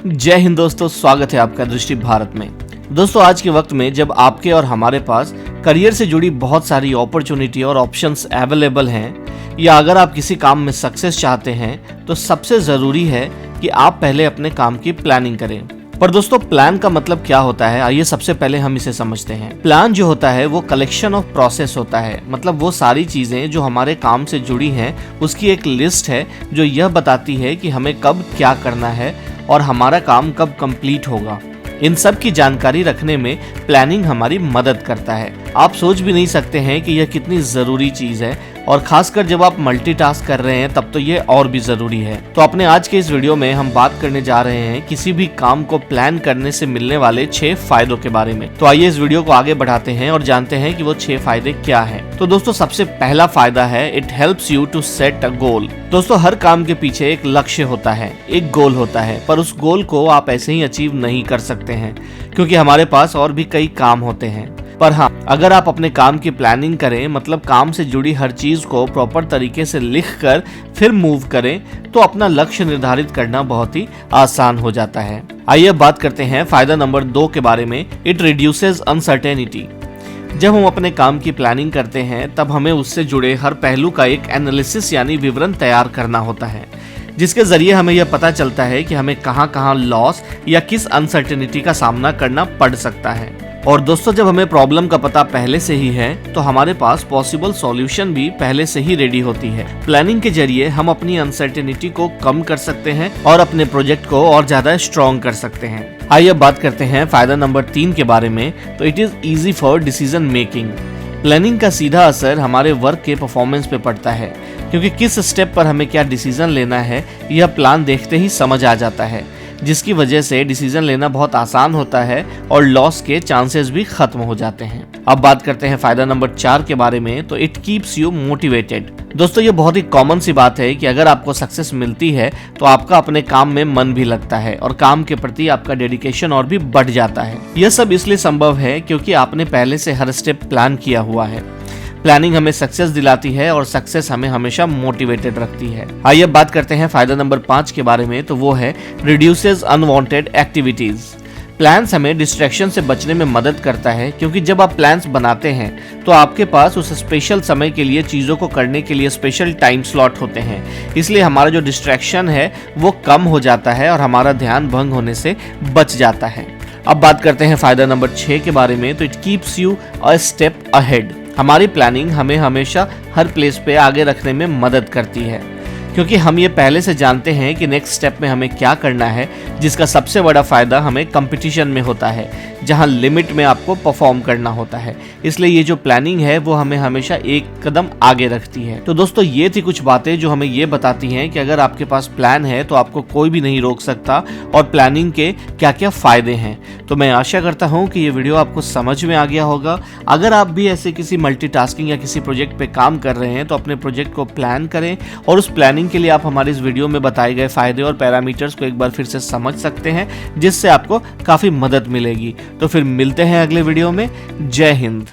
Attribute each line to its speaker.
Speaker 1: जय हिंद दोस्तों, स्वागत है आपका दृष्टि भारत में। दोस्तों, आज के वक्त में जब आपके और हमारे पास करियर से जुड़ी बहुत सारी अपॉर्चुनिटी और ऑप्शंस अवेलेबल हैं, या अगर आप किसी काम में सक्सेस चाहते हैं तो सबसे ज़रूरी है कि आप पहले अपने काम की प्लानिंग करें। पर दोस्तों, प्लान का मतलब क्या होता है, आइए सबसे पहले हम इसे समझते हैं। प्लान जो होता है वो कलेक्शन ऑफ प्रोसेस होता है, मतलब वो सारी चीज़ें जो हमारे काम से जुड़ी हैं उसकी एक लिस्ट है जो यह बताती है कि हमें कब क्या करना है और हमारा काम कब कंप्लीट होगा। इन सब की जानकारी रखने में प्लानिंग हमारी मदद करता है। आप सोच भी नहीं सकते हैं कि यह कितनी ज़रूरी चीज़ है, और खासकर जब आप मल्टीटास्क कर रहे हैं तब तो ये और भी ज़रूरी है। तो अपने आज के इस वीडियो में हम बात करने जा रहे हैं किसी भी काम को प्लान करने से मिलने वाले 6 फायदों के बारे में। तो आइए इस वीडियो को आगे बढ़ाते हैं और जानते हैं कि वो 6 फायदे क्या हैं। तो दोस्तों, सबसे पहला फायदा है it helps you to set a goal. दोस्तों, हर काम के पीछे एक लक्ष्य होता है, एक गोल होता है, पर उस गोल को आप ऐसे ही अचीव नहीं कर सकते हैं क्योंकि हमारे पास और भी कई काम होते हैं। पर हाँ, अगर आप अपने काम की प्लानिंग करें, मतलब काम से जुड़ी हर चीज को प्रॉपर तरीके से लिखकर फिर मूव करें, तो अपना लक्ष्य निर्धारित करना बहुत ही आसान हो जाता है। आइए अब बात करते हैं फायदा नंबर 2 के बारे में। It reduces uncertainty. जब हम अपने काम की प्लानिंग करते हैं तब हमें उससे जुड़े हर पहलू का एक एनालिसिस यानी विवरण तैयार करना होता है, जिसके जरिए हमें यह पता चलता है कि हमें कहाँ लॉस या किस अनसर्टेनिटी का सामना करना पड़ सकता है। और दोस्तों, जब हमें प्रॉब्लम का पता पहले से ही है तो हमारे पास पॉसिबल सॉल्यूशन भी पहले से ही रेडी होती है। प्लानिंग के जरिए हम अपनी अनसर्टेनिटी को कम कर सकते हैं और अपने प्रोजेक्ट को और ज्यादा स्ट्रॉन्ग कर सकते हैं। आइए अब बात करते हैं फायदा नंबर 3 के बारे में। तो it is easy for decision making. Planning का सीधा असर हमारे वर्क के परफॉर्मेंस पे पड़ता है, क्योंकि किस स्टेप पर हमें क्या डिसीजन लेना है यह प्लान देखते ही समझ आ जाता है, जिसकी वजह से डिसीजन लेना बहुत आसान होता है और लॉस के चांसेस भी खत्म हो जाते हैं। अब बात करते हैं फायदा नंबर 4 के बारे में। तो इट कीप्स यू मोटिवेटेड। दोस्तों, ये बहुत ही कॉमन सी बात है कि अगर आपको सक्सेस मिलती है तो आपका अपने काम में मन भी लगता है और काम के प्रति आपका डेडिकेशन और भी बढ़ जाता है। यह सब इसलिए संभव है क्योंकि आपने पहले से हर स्टेप प्लान किया हुआ है। प्लानिंग हमें सक्सेस दिलाती है और सक्सेस हमें हमेशा मोटिवेटेड रखती है। आइए अब बात करते हैं फायदा नंबर 5 के बारे में। तो वो है रिड्यूसेस अनवांटेड एक्टिविटीज। प्लान्स हमें डिस्ट्रैक्शन से बचने में मदद करता है, क्योंकि जब आप प्लान्स बनाते हैं तो आपके पास उस स्पेशल समय के लिए चीज़ों को करने के लिए स्पेशल टाइम स्लॉट होते हैं। इसलिए हमारा जो डिस्ट्रैक्शन है वो कम हो जाता है और हमारा ध्यान भंग होने से बच जाता है। अब बात करते हैं फायदा नंबर 6 के बारे में। तो it keeps you a step ahead. हमारी प्लानिंग हमें हमेशा हर प्लेस पे आगे रखने में मदद करती है, क्योंकि हम ये पहले से जानते हैं कि नेक्स्ट स्टेप में हमें क्या करना है, जिसका सबसे बड़ा फायदा हमें कंपटीशन में होता है, जहां लिमिट में आपको परफॉर्म करना होता है। इसलिए ये जो प्लानिंग है वो हमें हमेशा एक कदम आगे रखती है। तो दोस्तों, ये थी कुछ बातें जो हमें ये बताती हैं कि अगर आपके पास प्लान है तो आपको कोई भी नहीं रोक सकता, और प्लानिंग के क्या क्या फायदे हैं। तो मैं आशा करता हूँ कि ये वीडियो आपको समझ में आ गया होगा। अगर आप भी ऐसे किसी मल्टीटास्किंग या किसी प्रोजेक्ट पे काम कर रहे हैं तो अपने प्रोजेक्ट को प्लान करें, और उस प्लानिंग के लिए आप हमारे इस वीडियो में बताए गए फायदे और पैरामीटर्स को एक बार फिर से समझ सकते हैं, जिससे आपको काफ़ी मदद मिलेगी। तो फिर मिलते हैं अगले वीडियो में। जय हिंद।